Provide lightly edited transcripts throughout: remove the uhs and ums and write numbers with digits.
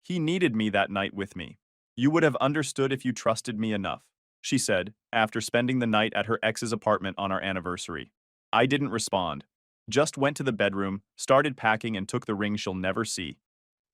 He needed me that night with me. You would have understood if you trusted me enough, she said, after spending the night at her ex's apartment on our anniversary. I didn't respond. Just went to the bedroom, started packing, and took the ring she'll never see.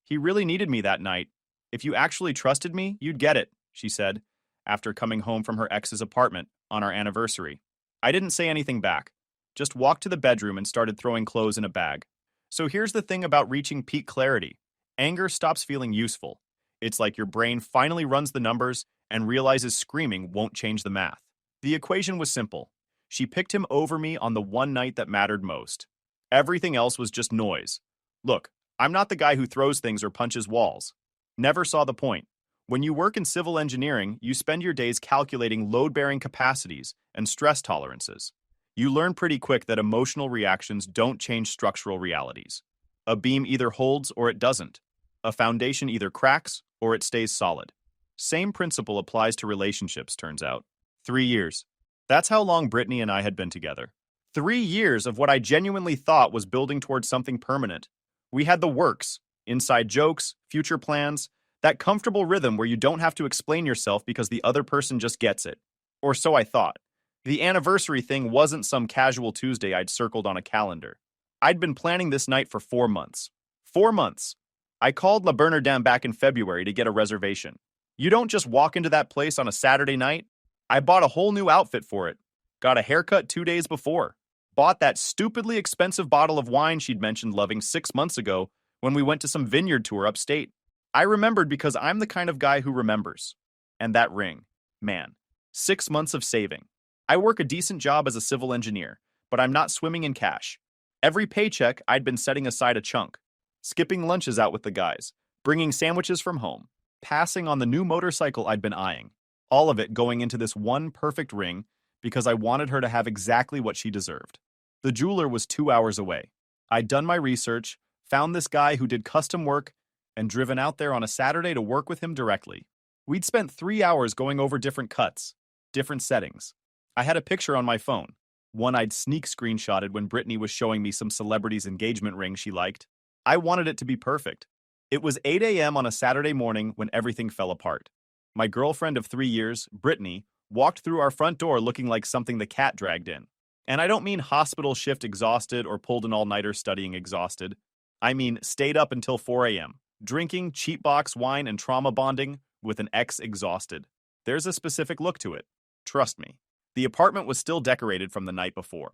He really needed me that night. If you actually trusted me, you'd get it, she said, after coming home from her ex's apartment on our anniversary. I didn't say anything back. Just walked to the bedroom and started throwing clothes in a bag. So here's the thing about reaching peak clarity. Anger stops feeling useful. It's like your brain finally runs the numbers and realizes screaming won't change the math. The equation was simple. She picked him over me on the one night that mattered most. Everything else was just noise. Look, I'm not the guy who throws things or punches walls. Never saw the point. When you work in civil engineering, you spend your days calculating load-bearing capacities and stress tolerances. You learn pretty quick that emotional reactions don't change structural realities. A beam either holds or it doesn't. A foundation either cracks or it stays solid. Same principle applies to relationships, turns out. 3 years. That's how long Brittany and I had been together. 3 years of what I genuinely thought was building towards something permanent. We had the works, inside jokes, future plans, that comfortable rhythm where you don't have to explain yourself because the other person just gets it. Or so I thought. The anniversary thing wasn't some casual Tuesday I'd circled on a calendar. I'd been planning this night for 4 months. 4 months. I called La Bernardin back in February to get a reservation. You don't just walk into that place on a Saturday night. I bought a whole new outfit for it. Got a haircut 2 days before. Bought that stupidly expensive bottle of wine she'd mentioned loving 6 months ago when we went to some vineyard tour upstate. I remembered because I'm the kind of guy who remembers. And that ring. Man. 6 months of saving. I work a decent job as a civil engineer, but I'm not swimming in cash. Every paycheck, I'd been setting aside a chunk. Skipping lunches out with the guys. Bringing sandwiches from home. Passing on the new motorcycle I'd been eyeing. All of it going into this one perfect ring because I wanted her to have exactly what she deserved. The jeweler was 2 hours away. I'd done my research, found this guy who did custom work, and driven out there on a Saturday to work with him directly. We'd spent 3 hours going over different cuts, different settings. I had a picture on my phone, one I'd sneak screenshotted when Brittany was showing me some celebrity's engagement ring she liked. I wanted it to be perfect. It was 8 a.m. on a Saturday morning when everything fell apart. My girlfriend of 3 years, Brittany, walked through our front door looking like something the cat dragged in. And I don't mean hospital shift exhausted or pulled an all-nighter studying exhausted. I mean stayed up until 4 a.m., drinking cheap box wine and trauma bonding with an ex exhausted. There's a specific look to it. Trust me. The apartment was still decorated from the night before.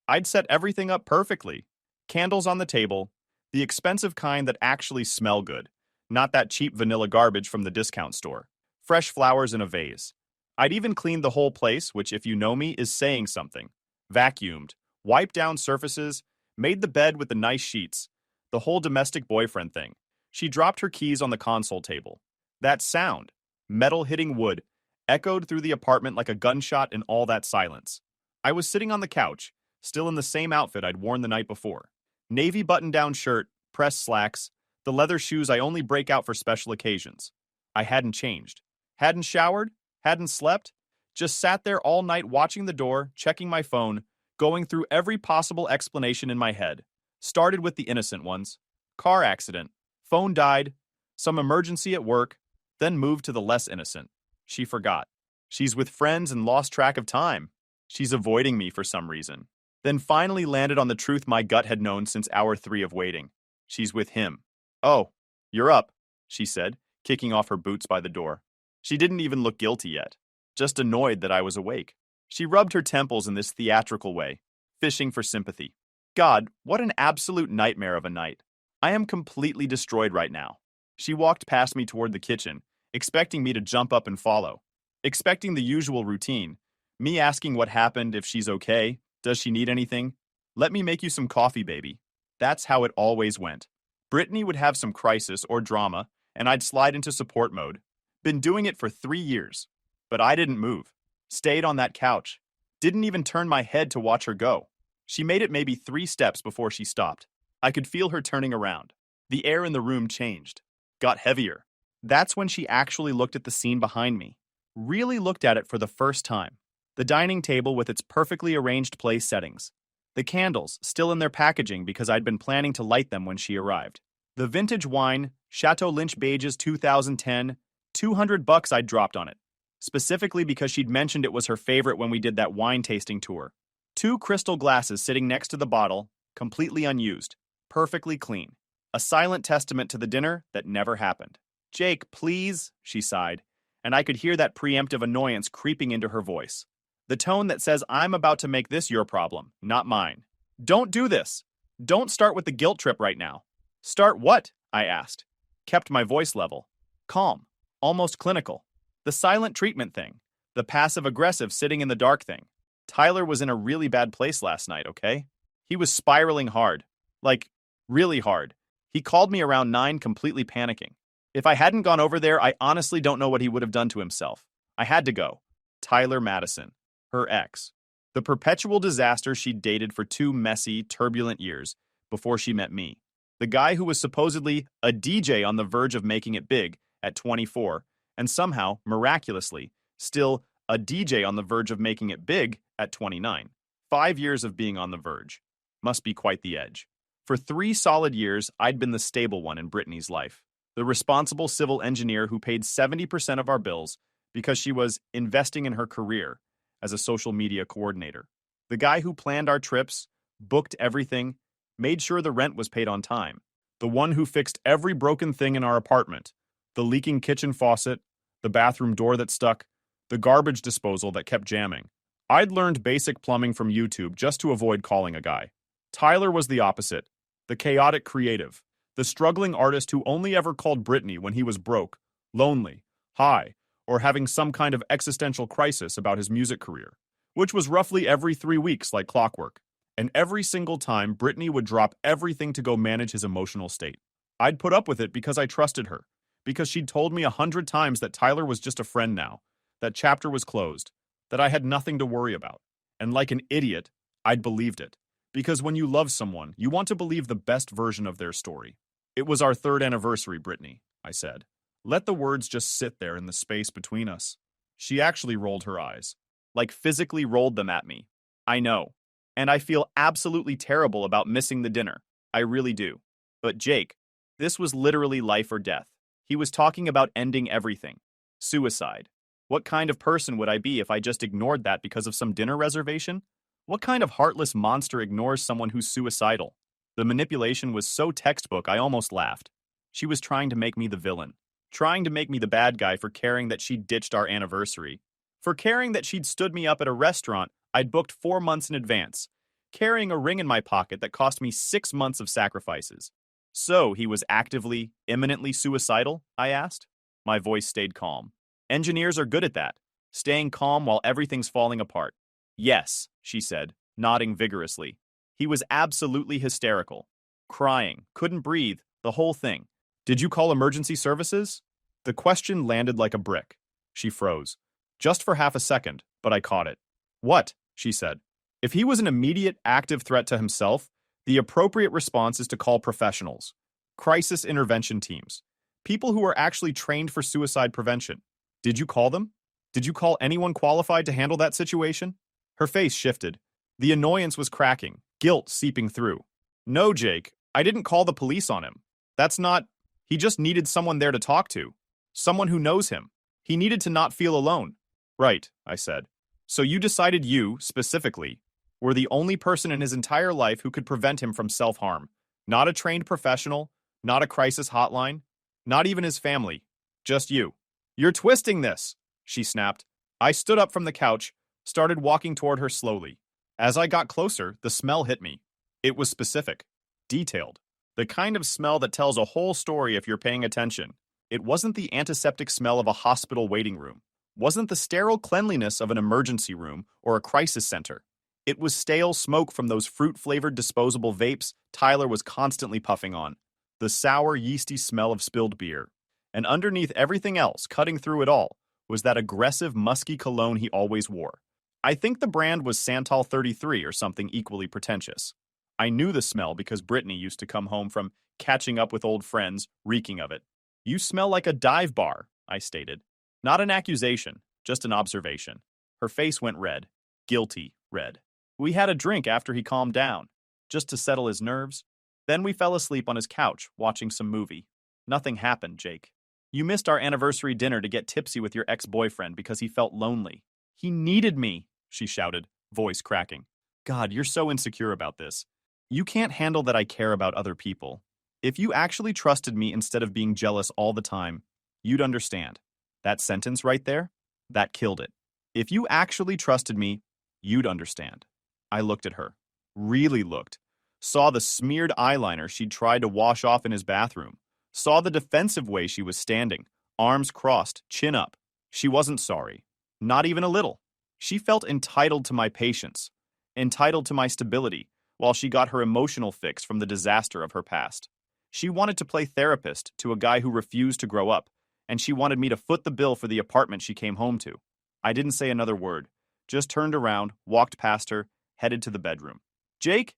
I'd set everything up perfectly. Candles on the table, the expensive kind that actually smell good, not that cheap vanilla garbage from the discount store. Fresh flowers in a vase. I'd even cleaned the whole place, which if you know me is saying something. Vacuumed, wiped down surfaces, made the bed with the nice sheets. The whole domestic boyfriend thing. She dropped her keys on the console table. That sound, metal hitting wood, echoed through the apartment like a gunshot in all that silence. I was sitting on the couch, still in the same outfit I'd worn the night before. Navy button-down shirt, pressed slacks, the leather shoes I only break out for special occasions. I hadn't changed. Hadn't showered, hadn't slept, just sat there all night watching the door, checking my phone, going through every possible explanation in my head. Started with the innocent ones. Car accident, phone died, some emergency at work, then moved to the less innocent. She forgot. She's with friends and lost track of time. She's avoiding me for some reason. Then finally landed on the truth my gut had known since hour 3 of waiting. She's with him. Oh, you're up, she said, kicking off her boots by the door. She didn't even look guilty yet, just annoyed that I was awake. She rubbed her temples in this theatrical way, fishing for sympathy. God, what an absolute nightmare of a night. I am completely destroyed right now. She walked past me toward the kitchen, expecting me to jump up and follow. Expecting the usual routine. Me asking what happened, if she's okay, does she need anything? Let me make you some coffee, baby. That's how it always went. Brittany would have some crisis or drama, and I'd slide into support mode. Been doing it for 3 years. But I didn't move. Stayed on that couch. Didn't even turn my head to watch her go. She made it maybe 3 steps before she stopped. I could feel her turning around. The air in the room changed. Got heavier. That's when she actually looked at the scene behind me. Really looked at it for the first time. The dining table with its perfectly arranged place settings. The candles, still in their packaging because I'd been planning to light them when she arrived. The vintage wine, Chateau Lynch Bages 2010, $200 I'd dropped on it. Specifically because she'd mentioned it was her favorite when we did that wine tasting tour. 2 crystal glasses sitting next to the bottle, completely unused, perfectly clean. A silent testament to the dinner that never happened. Jake, please, she sighed, and I could hear that preemptive annoyance creeping into her voice. The tone that says I'm about to make this your problem, not mine. Don't do this. Don't start with the guilt trip right now. Start what? I asked. Kept my voice level. Calm. Almost clinical. The silent treatment thing. The passive-aggressive sitting in the dark thing. Tyler was in a really bad place last night, okay? He was spiraling hard. Like, really hard. He called me around 9 completely panicking. If I hadn't gone over there, I honestly don't know what he would have done to himself. I had to go. Tyler Madison. Her ex. The perpetual disaster she'd dated for 2 messy, turbulent years before she met me. The guy who was supposedly a DJ on the verge of making it big at 24, and somehow, miraculously, still a DJ on the verge of making it big at 29. 5 years of being on the verge. Must be quite the edge. For 3 solid years, I'd been the stable one in Brittany's life. The responsible civil engineer who paid 70% of our bills because she was investing in her career as a social media coordinator. The guy who planned our trips, booked everything, made sure the rent was paid on time. The one who fixed every broken thing in our apartment. The leaking kitchen faucet, the bathroom door that stuck, the garbage disposal that kept jamming. I'd learned basic plumbing from YouTube just to avoid calling a guy. Tyler was the opposite. The chaotic creative. The struggling artist who only ever called Brittany when he was broke, lonely, high, or having some kind of existential crisis about his music career, which was roughly every 3 weeks like clockwork. And every single time, Brittany would drop everything to go manage his emotional state. I'd put up with it because I trusted her, because she'd told me 100 times that Tyler was just a friend now, that chapter was closed, that I had nothing to worry about. And like an idiot, I'd believed it. Because when you love someone, you want to believe the best version of their story. It was our 3rd anniversary, Brittany, I said. Let the words just sit there in the space between us. She actually rolled her eyes. Like physically rolled them at me. I know. And I feel absolutely terrible about missing the dinner. I really do. But Jake, this was literally life or death. He was talking about ending everything. Suicide. What kind of person would I be if I just ignored that because of some dinner reservation? What kind of heartless monster ignores someone who's suicidal? The manipulation was so textbook I almost laughed. She was trying to make me the villain. Trying to make me the bad guy for caring that she'd ditched our anniversary. For caring that she'd stood me up at a restaurant I'd booked 4 months in advance. Carrying a ring in my pocket that cost me 6 months of sacrifices. So he was actively, imminently suicidal? I asked. My voice stayed calm. Engineers are good at that. Staying calm while everything's falling apart. Yes, she said, nodding vigorously. He was absolutely hysterical. Crying, couldn't breathe, the whole thing. Did you call emergency services? The question landed like a brick. She froze. Just for half a second, but I caught it. What? She said. If he was an immediate, active threat to himself, the appropriate response is to call professionals. Crisis intervention teams. People who are actually trained for suicide prevention. Did you call them? Did you call anyone qualified to handle that situation? Her face shifted. The annoyance was cracking, guilt seeping through. No, Jake, I didn't call the police on him. That's not... He just needed someone there to talk to. Someone who knows him. He needed to not feel alone. Right, I said. So you decided you, specifically, were the only person in his entire life who could prevent him from self-harm. Not a trained professional, not a crisis hotline, not even his family. Just you. You're twisting this, she snapped. I stood up from the couch, started walking toward her slowly. As I got closer, the smell hit me. It was specific, detailed. The kind of smell that tells a whole story if you're paying attention. It wasn't the antiseptic smell of a hospital waiting room. Wasn't the sterile cleanliness of an emergency room or a crisis center. It was stale smoke from those fruit-flavored disposable vapes Tyler was constantly puffing on. The sour, yeasty smell of spilled beer. And underneath everything else, cutting through it all, was that aggressive, musky cologne he always wore. I think the brand was Santal 33 or something equally pretentious. I knew the smell because Brittany used to come home from catching up with old friends, reeking of it. You smell like a dive bar, I stated. Not an accusation, just an observation. Her face went red. Guilty red. We had a drink after he calmed down, just to settle his nerves. Then we fell asleep on his couch, watching some movie. Nothing happened, Jake. You missed our anniversary dinner to get tipsy with your ex-boyfriend because he felt lonely. He needed me, she shouted, voice cracking. God, you're so insecure about this. You can't handle that I care about other people. If you actually trusted me instead of being jealous all the time, you'd understand. That sentence right there, that killed it. If you actually trusted me, you'd understand. I looked at her. Really looked. Saw the smeared eyeliner she'd tried to wash off in his bathroom. Saw the defensive way she was standing, arms crossed, chin up. She wasn't sorry. Not even a little. She felt entitled to my patience, entitled to my stability, while she got her emotional fix from the disaster of her past. She wanted to play therapist to a guy who refused to grow up, and she wanted me to foot the bill for the apartment she came home to. I didn't say another word, just turned around, walked past her, headed to the bedroom. Jake,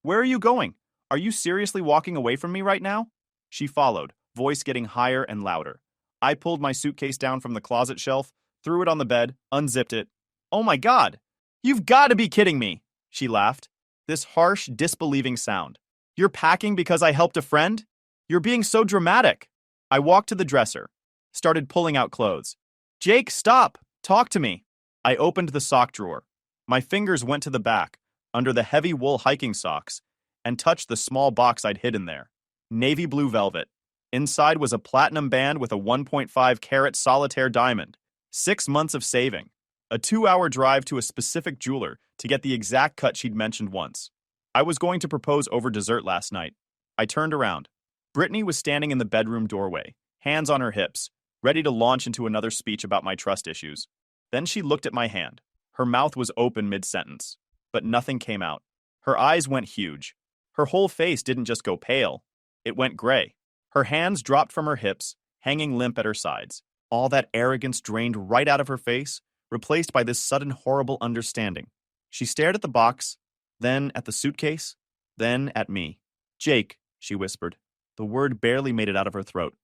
where are you going? Are you seriously walking away from me right now? She followed, voice getting higher and louder. I pulled my suitcase down from the closet shelf, threw it on the bed, unzipped it. Oh my God! You've got to be kidding me! She laughed. This harsh, disbelieving sound. You're packing because I helped a friend? You're being so dramatic. I walked to the dresser, started pulling out clothes. Jake, stop! Talk to me. I opened the sock drawer. My fingers went to the back, under the heavy wool hiking socks, and touched the small box I'd hidden there. Navy blue velvet. Inside was a platinum band with a 1.5-carat solitaire diamond. 6 months of saving. A 2-hour drive to a specific jeweler to get the exact cut she'd mentioned once. I was going to propose over dessert last night. I turned around. Brittany was standing in the bedroom doorway, hands on her hips, ready to launch into another speech about my trust issues. Then she looked at my hand. Her mouth was open mid-sentence, but nothing came out. Her eyes went huge. Her whole face didn't just go pale. It went gray. Her hands dropped from her hips, hanging limp at her sides. All that arrogance drained right out of her face, replaced by this sudden horrible understanding. She stared at the box, then at the suitcase, then at me. Jake, she whispered. The word barely made it out of her throat.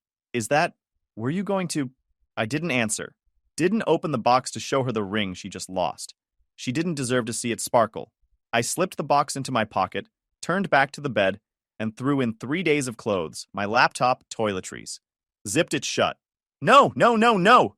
Were you going to... I didn't answer. Didn't open the box to show her the ring she just lost. She didn't deserve to see it sparkle. I slipped the box into my pocket, turned back to the bed, and threw in 3 days of clothes, my laptop, toiletries. Zipped it shut. No,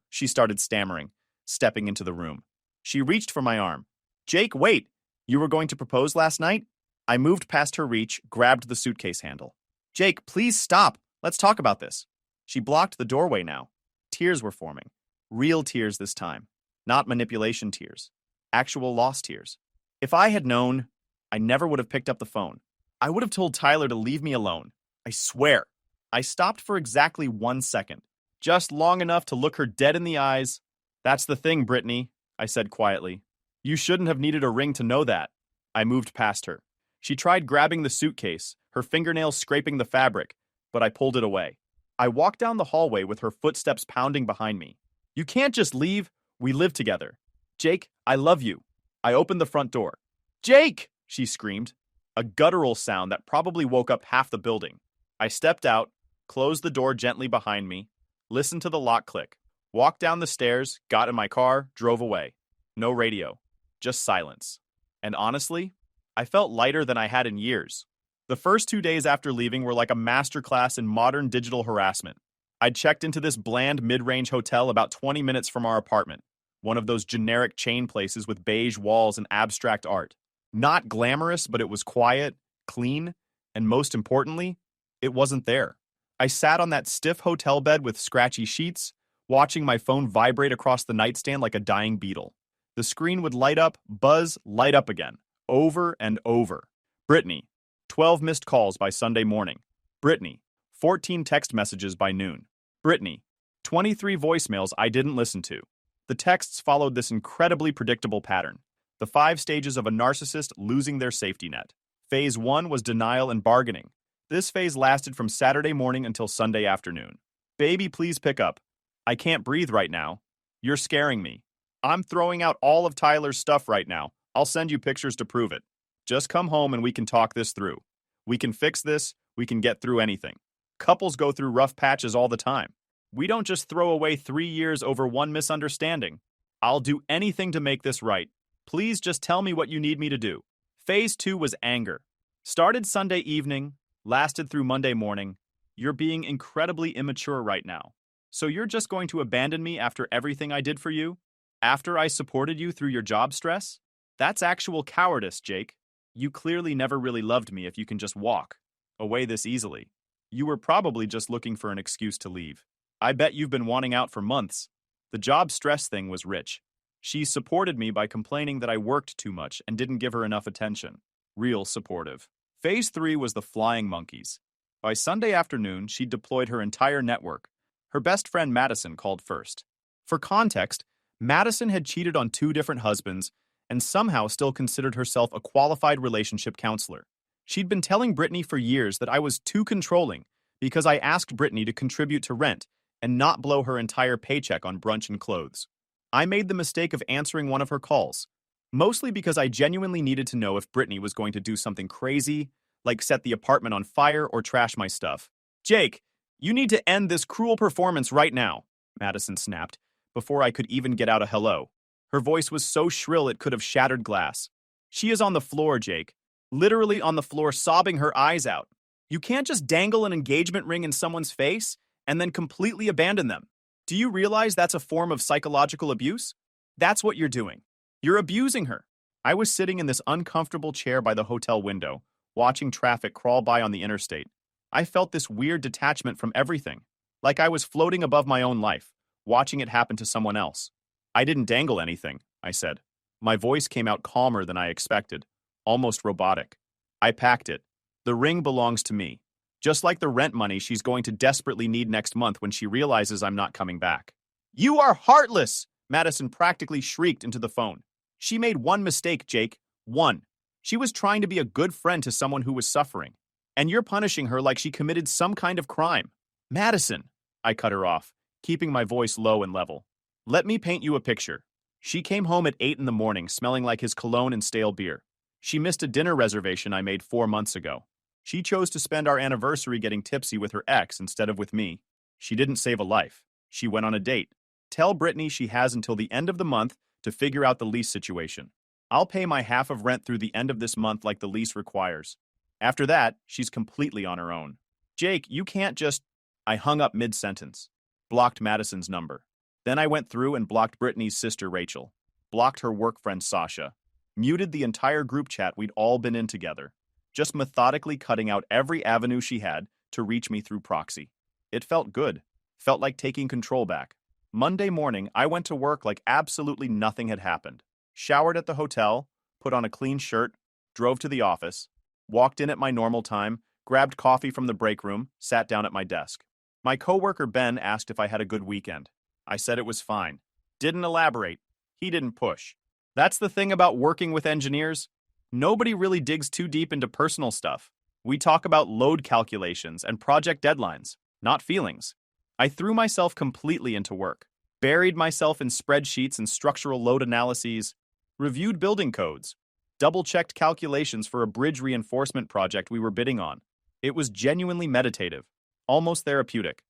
she started stammering, stepping into the room. She reached for my arm. Jake, wait! You were going to propose last night? I moved past her reach, grabbed the suitcase handle. Jake, please stop! Let's talk about this. She blocked the doorway now. Tears were forming. Real tears this time. Not manipulation tears. Actual lost tears. If I had known, I never would have picked up the phone. I would have told Tyler to leave me alone. I swear. I stopped for exactly 1 second. Just long enough to look her dead in the eyes. That's the thing, Brittany, I said quietly. You shouldn't have needed a ring to know that. I moved past her. She tried grabbing the suitcase, her fingernails scraping the fabric, but I pulled it away. I walked down the hallway with her footsteps pounding behind me. You can't just leave. We live together. Jake, I love you. I opened the front door. Jake! She screamed. A guttural sound that probably woke up half the building. I stepped out, closed the door gently behind me, listened to the lock click, walked down the stairs, got in my car, drove away. No radio. Just silence. And honestly, I felt lighter than I had in years. The first 2 days after leaving were like a masterclass in modern digital harassment. I'd checked into this bland mid-range hotel about 20 minutes from our apartment, one of those generic chain places with beige walls and abstract art. Not glamorous, but it was quiet, clean, and most importantly, it wasn't there. I sat on that stiff hotel bed with scratchy sheets, watching my phone vibrate across the nightstand like a dying beetle. The screen would light up, buzz, light up again, over and over. Brittany, 12 missed calls by Sunday morning. Brittany, 14 text messages by noon. Brittany, 23 voicemails I didn't listen to. The texts followed this incredibly predictable pattern. The 5 stages of a narcissist losing their safety net. Phase 1 was denial and bargaining. This phase lasted from Saturday morning until Sunday afternoon. Baby, please pick up. I can't breathe right now. You're scaring me. I'm throwing out all of Tyler's stuff right now. I'll send you pictures to prove it. Just come home and we can talk this through. We can fix this. We can get through anything. Couples go through rough patches all the time. We don't just throw away 3 years over one misunderstanding. I'll do anything to make this right. Please just tell me what you need me to do. Phase 2 was anger. Started Sunday evening, lasted through Monday morning. You're being incredibly immature right now. So you're just going to abandon me after everything I did for you? After I supported you through your job stress? That's actual cowardice, Jake. You clearly never really loved me if you can just walk away this easily. You were probably just looking for an excuse to leave. I bet you've been wanting out for months. The job stress thing was rich. She supported me by complaining that I worked too much and didn't give her enough attention. Real supportive. Phase 3 was the flying monkeys. By Sunday afternoon, she'd deployed her entire network. Her best friend Madison called first. For context, Madison had cheated on 2 different husbands and somehow still considered herself a qualified relationship counselor. She'd been telling Brittany for years that I was too controlling because I asked Brittany to contribute to rent and not blow her entire paycheck on brunch and clothes. I made the mistake of answering one of her calls, mostly because I genuinely needed to know if Brittany was going to do something crazy, like set the apartment on fire or trash my stuff. Jake, you need to end this cruel performance right now, Madison snapped, before I could even get out a hello. Her voice was so shrill it could have shattered glass. She is on the floor, Jake. Literally on the floor, sobbing her eyes out. You can't just dangle an engagement ring in someone's face and then completely abandon them. Do you realize that's a form of psychological abuse? That's what you're doing. You're abusing her. I was sitting in this uncomfortable chair by the hotel window, watching traffic crawl by on the interstate. I felt this weird detachment from everything, like I was floating above my own life, watching it happen to someone else. I didn't dangle anything, I said. My voice came out calmer than I expected, almost robotic. I packed it. The ring belongs to me. Just like the rent money she's going to desperately need next month when she realizes I'm not coming back. You are heartless! Madison practically shrieked into the phone. She made one mistake, Jake. One. She was trying to be a good friend to someone who was suffering. And you're punishing her like she committed some kind of crime. Madison! I cut her off, keeping my voice low and level. Let me paint you a picture. She came home at 8 in the morning smelling like his cologne and stale beer. She missed a dinner reservation I made 4 months ago. She chose to spend our anniversary getting tipsy with her ex instead of with me. She didn't save a life. She went on a date. Tell Brittany she has until the end of the month to figure out the lease situation. I'll pay my half of rent through the end of this month like the lease requires. After that, she's completely on her own. Jake, you can't just... I hung up mid-sentence. Blocked Madison's number. Then I went through and blocked Brittany's sister Rachel. Blocked her work friend Sasha. Muted the entire group chat we'd all been in together. Just methodically cutting out every avenue she had to reach me through proxy. It felt good. Felt like taking control back. Monday morning, I went to work like absolutely nothing had happened. Showered at the hotel, put on a clean shirt, drove to the office, walked in at my normal time, grabbed coffee from the break room, sat down at my desk. My coworker Ben asked if I had a good weekend. I said it was fine. Didn't elaborate. He didn't push. That's the thing about working with engineers. Nobody really digs too deep into personal stuff. We talk about load calculations and project deadlines, not feelings. I threw myself completely into work, buried myself in spreadsheets and structural load analyses, reviewed building codes, double-checked calculations for a bridge reinforcement project we were bidding on. It was genuinely meditative, almost therapeutic.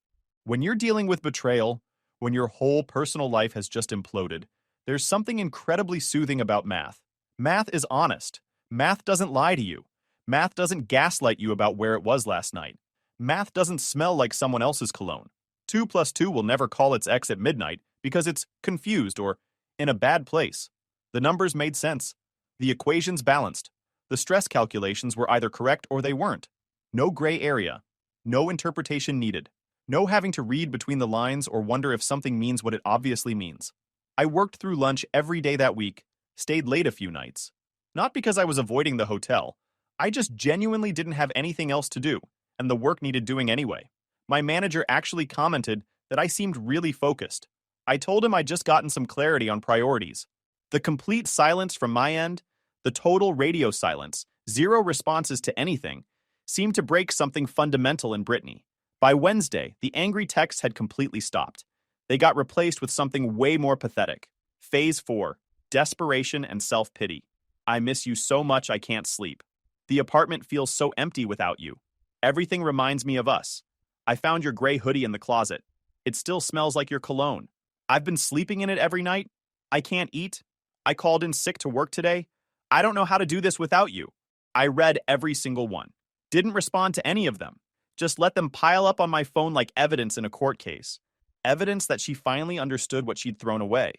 When you're dealing with betrayal, when your whole personal life has just imploded, there's something incredibly soothing about math. Math is honest. Math doesn't lie to you. Math doesn't gaslight you about where it was last night. Math doesn't smell like someone else's cologne. 2 plus 2 will never call its ex at midnight because it's confused or in a bad place. The numbers made sense. The equations balanced. The stress calculations were either correct or they weren't. No gray area. No interpretation needed. No having to read between the lines or wonder if something means what it obviously means. I worked through lunch every day that week, stayed late a few nights. Not because I was avoiding the hotel. I just genuinely didn't have anything else to do, and the work needed doing anyway. My manager actually commented that I seemed really focused. I told him I'd just gotten some clarity on priorities. The complete silence from my end, the total radio silence, zero responses to anything, seemed to break something fundamental in Brittany. By Wednesday, the angry texts had completely stopped. They got replaced with something way more pathetic. Phase 4, desperation and self-pity. I miss you so much I can't sleep. The apartment feels so empty without you. Everything reminds me of us. I found your gray hoodie in the closet. It still smells like your cologne. I've been sleeping in it every night. I can't eat. I called in sick to work today. I don't know how to do this without you. I read every single one. Didn't respond to any of them. Just let them pile up on my phone like evidence in a court case. Evidence that she finally understood what she'd thrown away.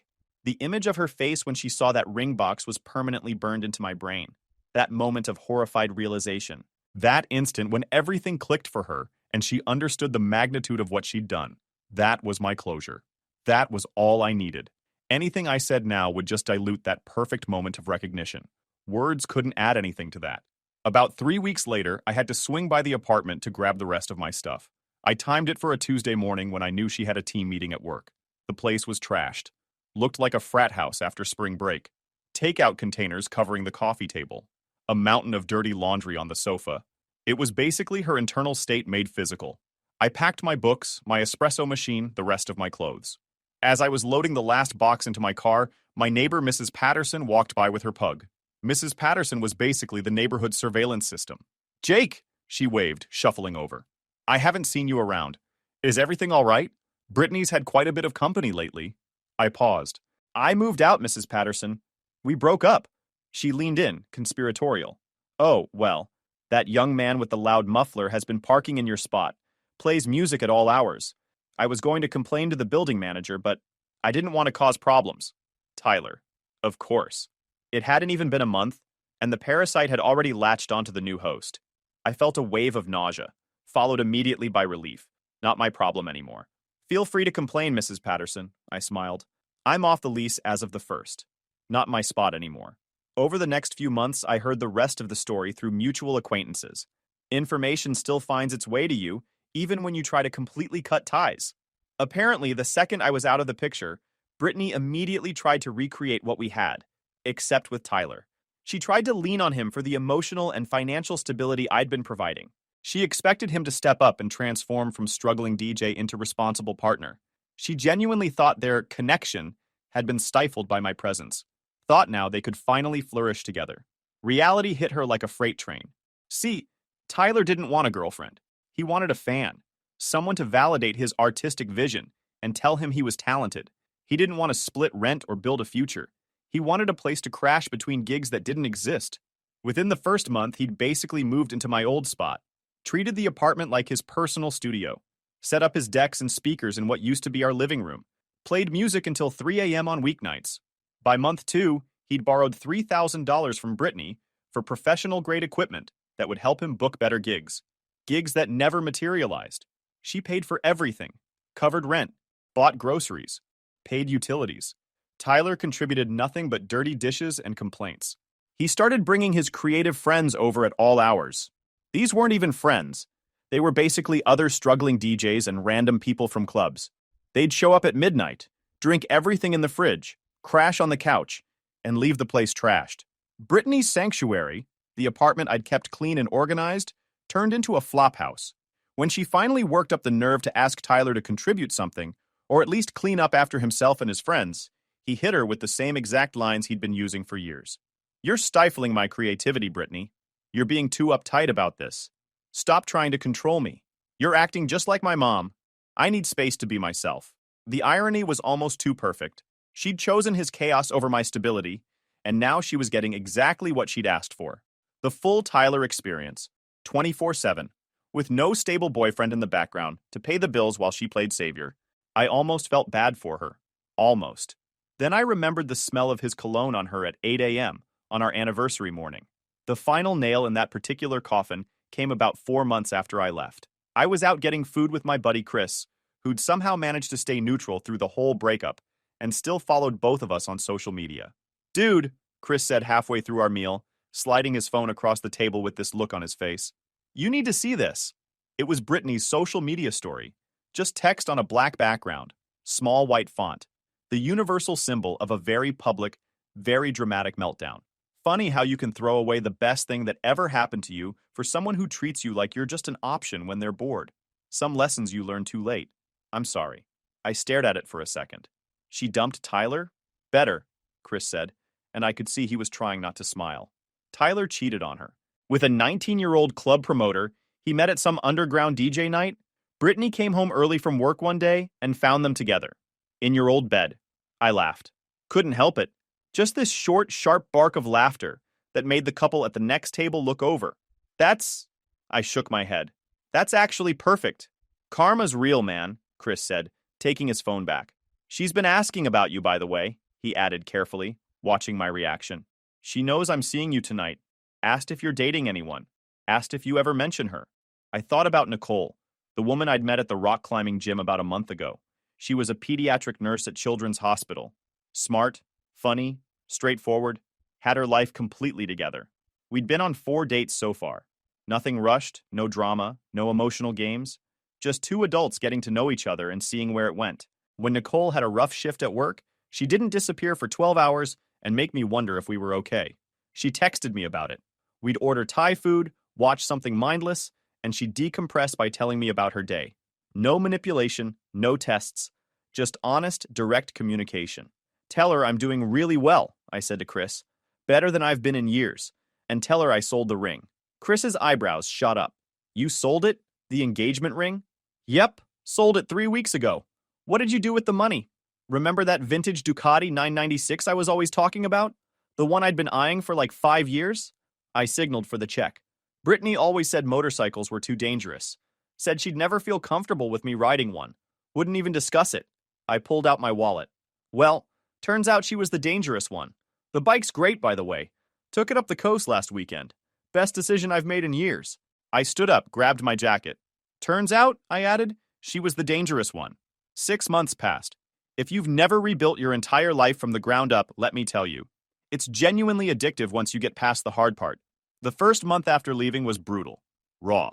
The image of her face when she saw that ring box was permanently burned into my brain. That moment of horrified realization. That instant when everything clicked for her and she understood the magnitude of what she'd done. That was my closure. That was all I needed. Anything I said now would just dilute that perfect moment of recognition. Words couldn't add anything to that. About 3 weeks later, I had to swing by the apartment to grab the rest of my stuff. I timed it for a Tuesday morning when I knew she had a team meeting at work. The place was trashed. Looked like a frat house after spring break. Takeout containers covering the coffee table. A mountain of dirty laundry on the sofa. It was basically her internal state made physical. I packed my books, my espresso machine, the rest of my clothes. As I was loading the last box into my car, my neighbor Mrs. Patterson walked by with her pug. Mrs. Patterson was basically the neighborhood surveillance system. "Jake!" she waved, shuffling over. "I haven't seen you around. Is everything all right? Brittany's had quite a bit of company lately." I paused. "I moved out, Mrs. Patterson. We broke up." She leaned in, conspiratorial. "Oh, well, that young man with the loud muffler has been parking in your spot. Plays music at all hours. I was going to complain to the building manager, but I didn't want to cause problems." Tyler. Of course. It hadn't even been a month, and the parasite had already latched onto the new host. I felt a wave of nausea, followed immediately by relief. Not my problem anymore. "Feel free to complain, Mrs. Patterson," I smiled. "I'm off the lease as of the 1st. Not my spot anymore." Over the next few months, I heard the rest of the story through mutual acquaintances. Information still finds its way to you, even when you try to completely cut ties. Apparently, the second I was out of the picture, Brittany immediately tried to recreate what we had, except with Tyler. She tried to lean on him for the emotional and financial stability I'd been providing. She expected him to step up and transform from struggling DJ into responsible partner. She genuinely thought their connection had been stifled by my presence. Thought now they could finally flourish together. Reality hit her like a freight train. See, Tyler didn't want a girlfriend. He wanted a fan. Someone to validate his artistic vision and tell him he was talented. He didn't want to split rent or build a future. He wanted a place to crash between gigs that didn't exist. Within the first month, he'd basically moved into my old spot. Treated the apartment like his personal studio. Set up his decks and speakers in what used to be our living room. Played music until 3 a.m. on weeknights. By month 2, he'd borrowed $3,000 from Brittany for professional-grade equipment that would help him book better gigs. Gigs that never materialized. She paid for everything. Covered rent. Bought groceries. Paid utilities. Tyler contributed nothing but dirty dishes and complaints. He started bringing his creative friends over at all hours. These weren't even friends. They were basically other struggling DJs and random people from clubs. They'd show up at midnight, drink everything in the fridge, crash on the couch, and leave the place trashed. Brittany's sanctuary, the apartment I'd kept clean and organized, turned into a flophouse. When she finally worked up the nerve to ask Tyler to contribute something, or at least clean up after himself and his friends, he hit her with the same exact lines he'd been using for years. "You're stifling my creativity, Brittany. You're being too uptight about this. Stop trying to control me. You're acting just like my mom. I need space to be myself." The irony was almost too perfect. She'd chosen his chaos over my stability, and now she was getting exactly what she'd asked for. The full Tyler experience, 24/7, with no stable boyfriend in the background to pay the bills while she played savior. I almost felt bad for her. Almost. Then I remembered the smell of his cologne on her at 8 a.m. on our anniversary morning. The final nail in that particular coffin came about 4 months after I left. I was out getting food with my buddy Chris, who'd somehow managed to stay neutral through the whole breakup, and still followed both of us on social media. "Dude," Chris said halfway through our meal, sliding his phone across the table with this look on his face. "You need to see this." It was Brittany's social media story. Just text on a black background, small white font. The universal symbol of a very public, very dramatic meltdown. Funny how you can throw away the best thing that ever happened to you for someone who treats you like you're just an option when they're bored. Some lessons you learn too late. I'm sorry. I stared at it for a second. She dumped Tyler? Better, Chris said, and I could see he was trying not to smile. Tyler cheated on her. With a 19-year-old club promoter he met at some underground DJ night, Brittany came home early from work one day and found them together. In your old bed. I laughed. Couldn't help it. Just this short, sharp bark of laughter that made the couple at the next table look over. I shook my head. That's actually perfect. Karma's real, man, Chris said, taking his phone back. She's been asking about you, by the way, he added carefully, watching my reaction. She knows I'm seeing you tonight. Asked if you're dating anyone. Asked if you ever mention her. I thought about Nicole, the woman I'd met at the rock climbing gym about a month ago. She was a pediatric nurse at Children's Hospital. Smart, funny, straightforward, had her life completely together. We'd been on 4 dates so far. Nothing rushed, no drama, no emotional games. Just 2 adults getting to know each other and seeing where it went. When Nicole had a rough shift at work, she didn't disappear for 12 hours and make me wonder if we were okay. She texted me about it. We'd order Thai food, watch something mindless, and she'd decompress by telling me about her day. No manipulation, no tests, just honest, direct communication. Tell her I'm doing really well, I said to Chris. Better than I've been in years. And tell her I sold the ring. Chris's eyebrows shot up. You sold it? The engagement ring? Yep, sold it 3 weeks ago. What did you do with the money? Remember that vintage Ducati 996 I was always talking about? The one I'd been eyeing for like 5 years? I signaled for the check. Brittany always said motorcycles were too dangerous. Said she'd never feel comfortable with me riding one. Wouldn't even discuss it. I pulled out my wallet. Well, turns out she was the dangerous one. The bike's great, by the way. Took it up the coast last weekend. Best decision I've made in years. I stood up, grabbed my jacket. Turns out, I added, she was the dangerous one. 6 months passed. If you've never rebuilt your entire life from the ground up, let me tell you. It's genuinely addictive once you get past the hard part. The first month after leaving was brutal. Raw.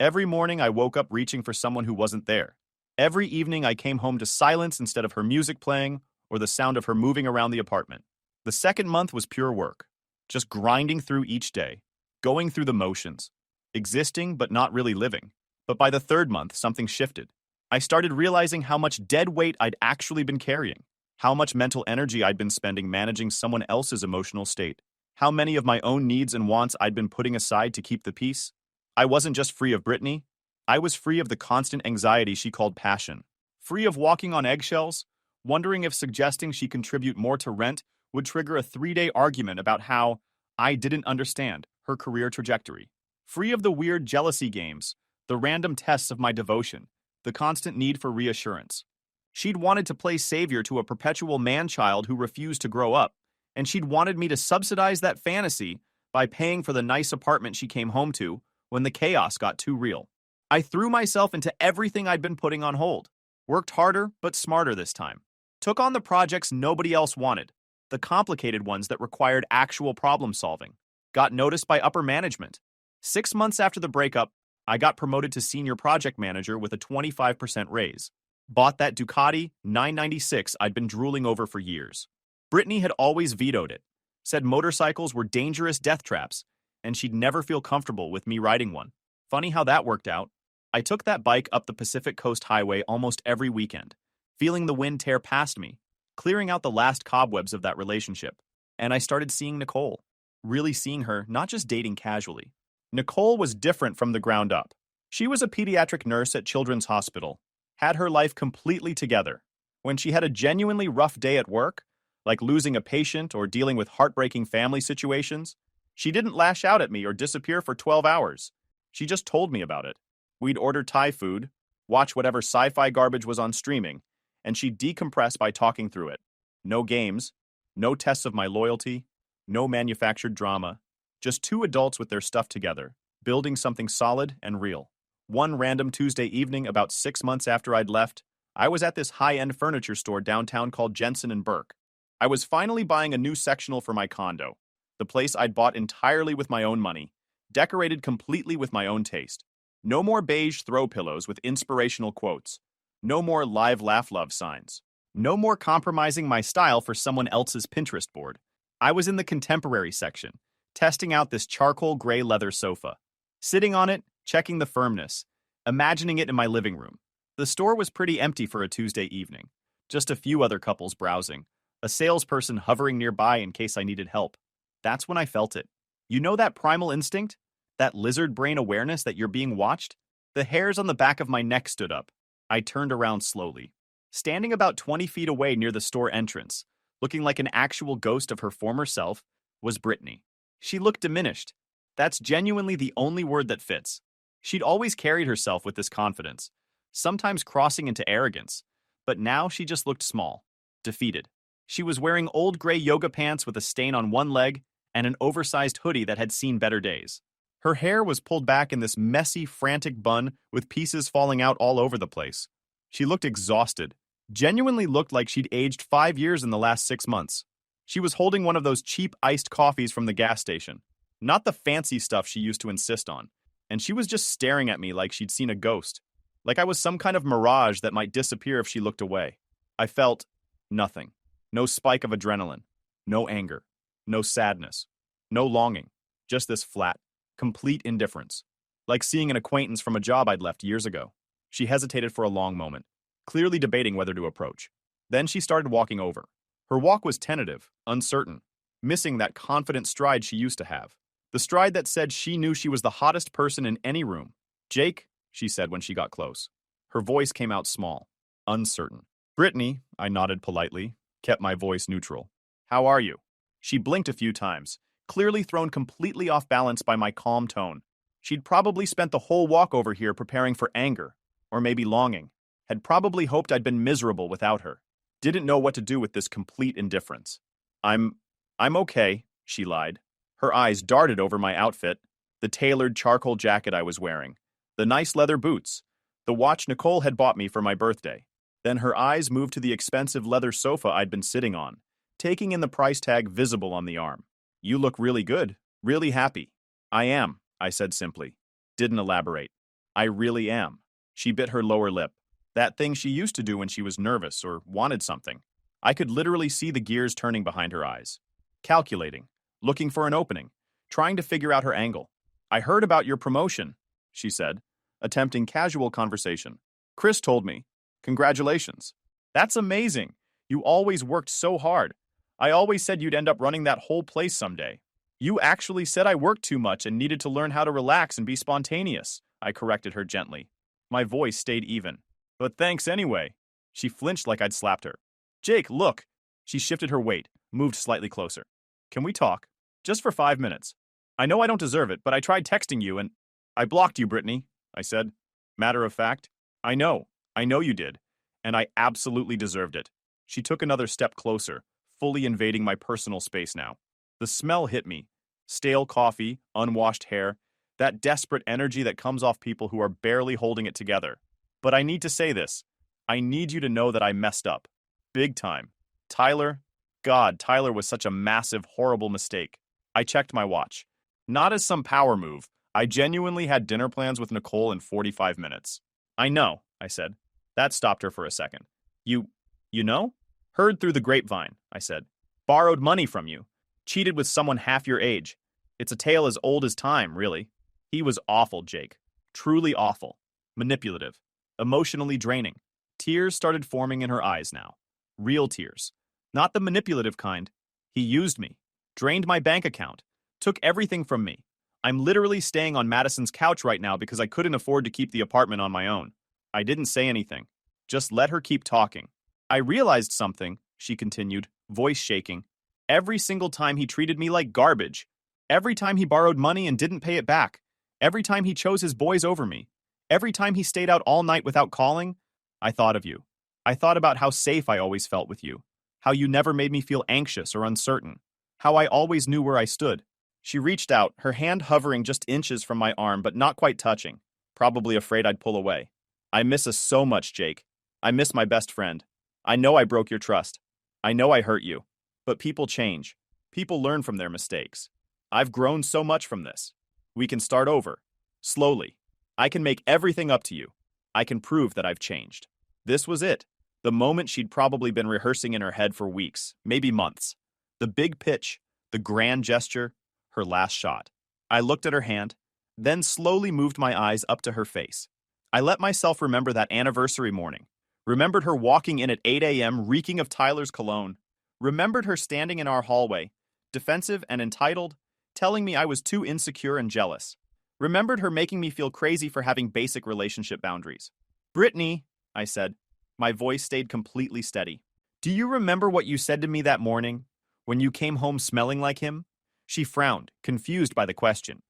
Every morning I woke up reaching for someone who wasn't there. Every evening I came home to silence instead of her music playing or the sound of her moving around the apartment. The second month was pure work. Just grinding through each day. Going through the motions. Existing but not really living. But by the third month, something shifted. I started realizing how much dead weight I'd actually been carrying. How much mental energy I'd been spending managing someone else's emotional state. How many of my own needs and wants I'd been putting aside to keep the peace. I wasn't just free of Brittany. I was free of the constant anxiety she called passion. Free of walking on eggshells, wondering if suggesting she contribute more to rent would trigger a 3-day argument about how I didn't understand her career trajectory. Free of the weird jealousy games, the random tests of my devotion, the constant need for reassurance. She'd wanted to play savior to a perpetual man-child who refused to grow up, and she'd wanted me to subsidize that fantasy by paying for the nice apartment she came home to when the chaos got too real. I threw myself into everything I'd been putting on hold. Worked harder, but smarter this time. Took on the projects nobody else wanted, the complicated ones that required actual problem solving. Got noticed by upper management. 6 months after the breakup, I got promoted to senior project manager with a 25% raise. Bought that Ducati 996 I'd been drooling over for years. Brittany had always vetoed it. Said motorcycles were dangerous death traps, and she'd never feel comfortable with me riding one. Funny how that worked out. I took that bike up the Pacific Coast Highway almost every weekend, feeling the wind tear past me, clearing out the last cobwebs of that relationship. And I started seeing Nicole. Really seeing her, not just dating casually. Nicole was different from the ground up. She was a pediatric nurse at Children's Hospital, had her life completely together. When she had a genuinely rough day at work, like losing a patient or dealing with heartbreaking family situations, she didn't lash out at me or disappear for 12 hours. She just told me about it. We'd order Thai food, watch whatever sci-fi garbage was on streaming, and she'd decompress by talking through it. No games, no tests of my loyalty, no manufactured drama, just 2 adults with their stuff together, building something solid and real. One random Tuesday evening about 6 months after I'd left, I was at this high-end furniture store downtown called Jensen & Burke. I was finally buying a new sectional for my condo, the place I'd bought entirely with my own money, decorated completely with my own taste. No more beige throw pillows with inspirational quotes. No more live laugh love signs. No more compromising my style for someone else's Pinterest board. I was in the contemporary section, testing out this charcoal gray leather sofa. Sitting on it, checking the firmness, imagining it in my living room. The store was pretty empty for a Tuesday evening. Just a few other couples browsing. A salesperson hovering nearby in case I needed help. That's when I felt it. You know that primal instinct? That lizard brain awareness that you're being watched? The hairs on the back of my neck stood up. I turned around slowly. Standing about 20 feet away near the store entrance, looking like an actual ghost of her former self, was Brittany. She looked diminished. That's genuinely the only word that fits. She'd always carried herself with this confidence, sometimes crossing into arrogance, but now she just looked small, defeated. She was wearing old gray yoga pants with a stain on one leg and an oversized hoodie that had seen better days. Her hair was pulled back in this messy, frantic bun with pieces falling out all over the place. She looked exhausted, genuinely looked like she'd aged 5 years in the last 6 months. She was holding one of those cheap iced coffees from the gas station, not the fancy stuff she used to insist on, and she was just staring at me like she'd seen a ghost, like I was some kind of mirage that might disappear if she looked away. I felt nothing. No spike of adrenaline, no anger, no sadness, no longing, just this flat, complete indifference, like seeing an acquaintance from a job I'd left years ago. She hesitated for a long moment, clearly debating whether to approach. Then she started walking over. Her walk was tentative, uncertain, missing that confident stride she used to have. The stride that said she knew she was the hottest person in any room. "Jake," she said when she got close. Her voice came out small, uncertain. "Brittany," I nodded politely, kept my voice neutral. "How are you?" She blinked a few times, clearly thrown completely off balance by my calm tone. She'd probably spent the whole walk over here preparing for anger, or maybe longing, had probably hoped I'd been miserable without her. Didn't know what to do with this complete indifference. I'm okay," she lied. Her eyes darted over my outfit, the tailored charcoal jacket I was wearing, the nice leather boots, the watch Nicole had bought me for my birthday. Then her eyes moved to the expensive leather sofa I'd been sitting on, taking in the price tag visible on the arm. "You look really good, really happy." "I am," I said simply. Didn't elaborate. "I really am." She bit her lower lip. That thing she used to do when she was nervous or wanted something. I could literally see the gears turning behind her eyes. Calculating, looking for an opening, trying to figure out her angle. "I heard about your promotion," she said, attempting casual conversation. "Chris told me. Congratulations." "That's amazing. You always worked so hard. I always said you'd end up running that whole place someday." "You actually said I worked too much and needed to learn how to relax and be spontaneous," I corrected her gently. My voice stayed even. "But thanks anyway." She flinched like I'd slapped her. "Jake, look." She shifted her weight, moved slightly closer. "Can we talk? Just for 5 minutes. I know I don't deserve it, but I tried texting you and—" "I blocked you, Brittany," I said. Matter of fact, I know you did, and I absolutely deserved it." She took another step closer, fully invading my personal space now. The smell hit me. Stale coffee, unwashed hair, that desperate energy that comes off people who are barely holding it together. "But I need to say this. I need you to know that I messed up. Big time. Tyler, God, Tyler was such a massive, horrible mistake." I checked my watch. Not as some power move. I genuinely had dinner plans with Nicole in 45 minutes. "I know," I said. That stopped her for a second. You know?" "Heard through the grapevine," I said. "Borrowed money from you. Cheated with someone half your age. It's a tale as old as time, really. He was awful, Jake. Truly awful. Manipulative. Emotionally draining." Tears started forming in her eyes now. Real tears. Not the manipulative kind. "He used me. Drained my bank account. Took everything from me. I'm literally staying on Madison's couch right now because I couldn't afford to keep the apartment on my own." I didn't say anything. Just let her keep talking. "I realized something," she continued, voice shaking. "Every single time he treated me like garbage. Every time he borrowed money and didn't pay it back. Every time he chose his boys over me. Every time he stayed out all night without calling. I thought of you. I thought about how safe I always felt with you. How you never made me feel anxious or uncertain. How I always knew where I stood." She reached out, her hand hovering just inches from my arm but not quite touching, probably afraid I'd pull away. "I miss us so much, Jake. I miss my best friend. I know I broke your trust. I know I hurt you. But people change. People learn from their mistakes. I've grown so much from this. We can start over. Slowly. I can make everything up to you. I can prove that I've changed." This was it. The moment she'd probably been rehearsing in her head for weeks, maybe months. The big pitch, the grand gesture, her last shot. I looked at her hand, then slowly moved my eyes up to her face. I let myself remember that anniversary morning. Remembered her walking in at 8 a.m. reeking of Tyler's cologne. Remembered her standing in our hallway, defensive and entitled, telling me I was too insecure and jealous. Remembered her making me feel crazy for having basic relationship boundaries. "Brittany," I said. My voice stayed completely steady. "Do you remember what you said to me that morning, when you came home smelling like him?" She frowned, confused by the question.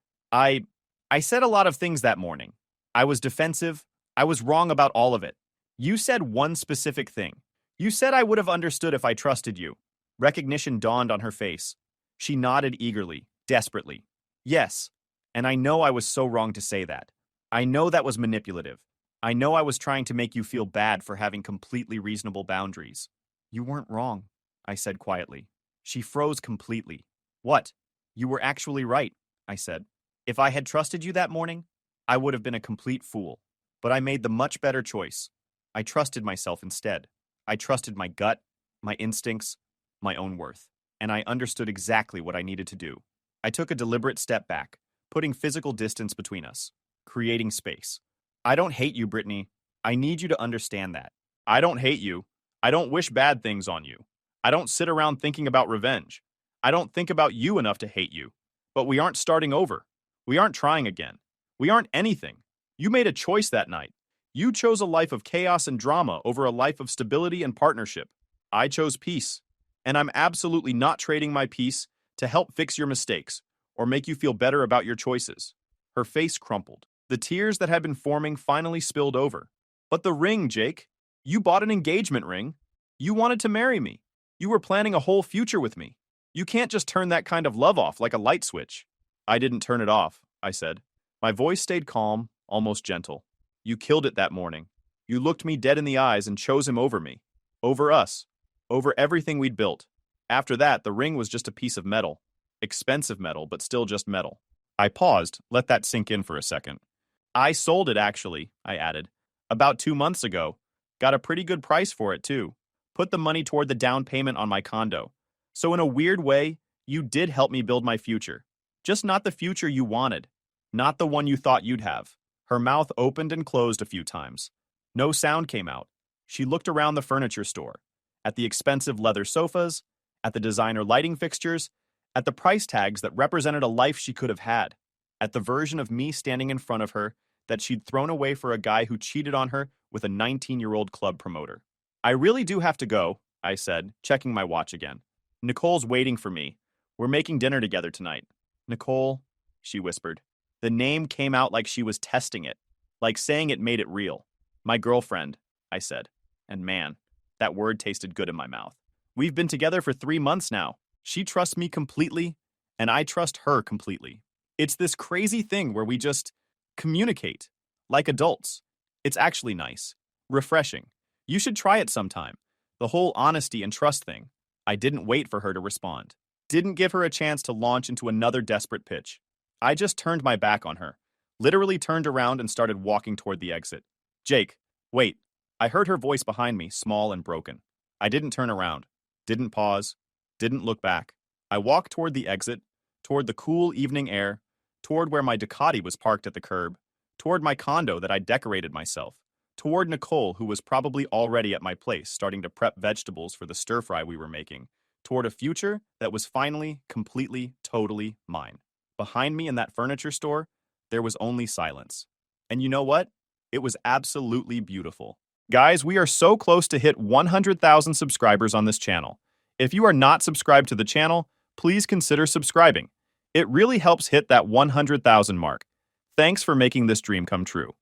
I said a lot of things that morning. I was defensive. I was wrong about all of it. You said one specific thing. You said I would have understood if I trusted you. Recognition dawned on her face. She nodded eagerly, desperately. Yes. And I know I was so wrong to say that. I know that was manipulative. I know I was trying to make you feel bad for having completely reasonable boundaries. You weren't wrong, I said quietly. She froze completely. What? You were actually right, I said. If I had trusted you that morning, I would have been a complete fool. But I made the much better choice. I trusted myself instead. I trusted my gut, my instincts, my own worth. And I understood exactly what I needed to do. I took a deliberate step back, putting physical distance between us, creating space. I don't hate you, Brittany. I need you to understand that. I don't hate you. I don't wish bad things on you. I don't sit around thinking about revenge. I don't think about you enough to hate you. But we aren't starting over. We aren't trying again. We aren't anything. You made a choice that night. You chose a life of chaos and drama over a life of stability and partnership. I chose peace. And I'm absolutely not trading my peace to help fix your mistakes or make you feel better about your choices. Her face crumpled. The tears that had been forming finally spilled over. But the ring, Jake. You bought an engagement ring. You wanted to marry me. You were planning a whole future with me. You can't just turn that kind of love off like a light switch. I didn't turn it off, I said. My voice stayed calm, almost gentle. You killed it that morning. You looked me dead in the eyes and chose him over me. Over us. Over everything we'd built. After that, the ring was just a piece of metal. Expensive metal, but still just metal. I paused, let that sink in for a second. I sold it, actually, I added. About 2 months ago. Got a pretty good price for it, too. Put the money toward the down payment on my condo. So in a weird way, you did help me build my future. Just not the future you wanted. Not the one you thought you'd have. Her mouth opened and closed a few times. No sound came out. She looked around the furniture store. At the expensive leather sofas, at the designer lighting fixtures, at the price tags that represented a life she could have had, at the version of me standing in front of her that she'd thrown away for a guy who cheated on her with a 19-year-old club promoter. I really do have to go, I said, checking my watch again. Nicole's waiting for me. We're making dinner together tonight. Nicole, she whispered. The name came out like she was testing it, like saying it made it real. My girlfriend, I said. And man, that word tasted good in my mouth. We've been together for 3 months now. She trusts me completely, and I trust her completely. It's this crazy thing where we just communicate, like adults. It's actually nice. Refreshing. You should try it sometime. The whole honesty and trust thing. I didn't wait for her to respond. Didn't give her a chance to launch into another desperate pitch. I just turned my back on her. Literally turned around and started walking toward the exit. Jake, wait. I heard her voice behind me, small and broken. I didn't turn around. Didn't pause. Didn't look back. I walked toward the exit, toward the cool evening air, toward where my Ducati was parked at the curb, toward my condo that I decorated myself, toward Nicole, who was probably already at my place starting to prep vegetables for the stir-fry we were making, toward a future that was finally, completely, totally mine. Behind me in that furniture store, there was only silence. And you know what? It was absolutely beautiful. Guys, we are so close to hit 100,000 subscribers on this channel. If you are not subscribed to the channel, please consider subscribing. It really helps hit that 100,000 mark. Thanks for making this dream come true.